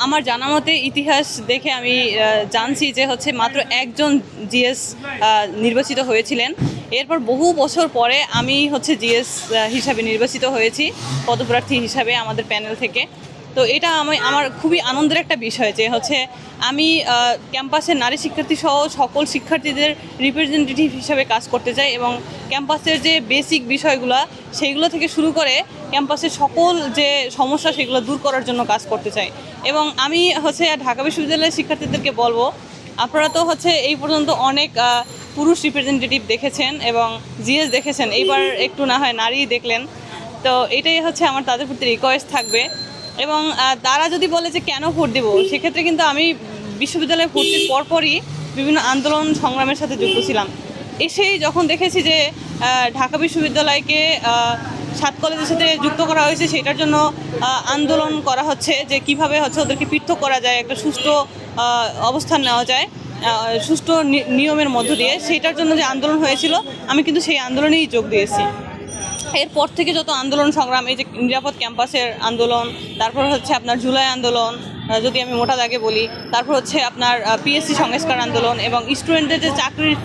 আমার জানা মতে ইতিহাস দেখে আমি জানছি যে হচ্ছে মাত্র একজন জিএস নির্বাচিত হয়েছিলেন। এরপর বহু বছর পরে আমি হচ্ছে জিএস হিসাবে নির্বাচিত হয়েছি, পদপ্রার্থী হিসাবে আমাদের প্যানেল থেকে। তো এটা আমার খুবই আনন্দের একটা বিষয় যে হচ্ছে আমি ক্যাম্পাসের নারী শিক্ষার্থী সহ সকল শিক্ষার্থীদের রিপ্রেজেন্টেটিভ হিসাবে কাজ করতে চাই এবং ক্যাম্পাসের যে বেসিক বিষয়গুলো সেইগুলো থেকে শুরু করে ক্যাম্পাসের সকল যে সমস্যা সেগুলো দূর করার জন্য কাজ করতে চাই। এবং আমি হচ্ছে ঢাকা বিশ্ববিদ্যালয়ের শিক্ষার্থীদেরকে বলবো, আপনারা তো হচ্ছে এই পর্যন্ত অনেক পুরুষ রিপ্রেজেন্টেটিভ দেখেছেন এবং জিএস দেখেছেন, এইবার একটু না হয় নারী দেখলেন। তো এটাই হচ্ছে আমার তাদের প্রতি রিকোয়েস্ট থাকবে। এবং তারা যদি বলে যে কেন ভোট দেবো, সেক্ষেত্রে কিন্তু আমি বিশ্ববিদ্যালয়ে ভর্তির পরপরই বিভিন্ন আন্দোলন সংগ্রামের সাথে যুক্ত ছিলাম। এসেই যখন দেখেছি যে ঢাকা বিশ্ববিদ্যালয়কে 7 কলেজের সাথে যুক্ত করা হয়েছে, সেটার জন্য আন্দোলন করা হচ্ছে যে কিভাবে হচ্ছে ওদেরকে পৃথক করা যায়, একটা সুষ্ঠু অবস্থান নেওয়া যায় সুষ্ঠু নিয়মের মধ্য দিয়ে, সেটার জন্য যে আন্দোলন হয়েছিল আমি কিন্তু সেই আন্দোলনেই যোগ দিয়েছি। এরপর থেকে যত আন্দোলন সংগ্রাম, এই যে নিরাপদ ক্যাম্পাসের আন্দোলন, তারপর হচ্ছে আপনার জুলাই আন্দোলন যদি আমি মোটা দাগে বলি, তারপর হচ্ছে আপনার পিএসসি সংস্কার আন্দোলন এবং স্টুডেন্টদের যে চাকরির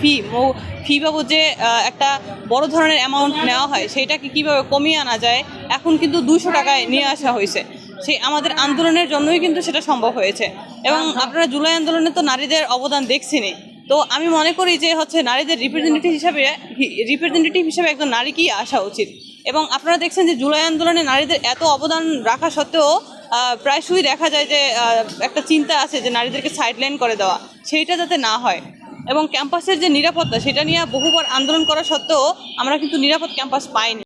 ফি বাবদ যে একটা বড় ধরনের অ্যামাউন্ট নেওয়া হয় সেইটাকে কীভাবে কমিয়ে আনা যায়, এখন কিন্তু 200 টাকায় নিয়ে আসা হয়েছে। সেই আমাদের আন্দোলনের জন্যই কিন্তু সেটা সম্ভব হয়েছে। এবং আপনারা জুলাই আন্দোলনে তো নারীদের অবদান দেখছেনই। তো আমি মনে করি যে হচ্ছে নারীদের রিপ্রেজেন্টেটিভ হিসেবে একজন নারীকেই আসা উচিত। এবং আপনারা দেখছেন যে জুলাই আন্দোলনে নারীদের এত অবদান রাখা সত্ত্বেও প্রায়শই দেখা যায় যে একটা চিন্তা আছে যে নারীদেরকে সাইডলাইন করে দেওয়া, সেইটা যাতে না হয়। এবং ক্যাম্পাসের যে নিরাপত্তা, সেটা নিয়ে বহুবার আন্দোলন করা সত্ত্বেও আমরা কিন্তু নিরাপদ ক্যাম্পাস পাইনি।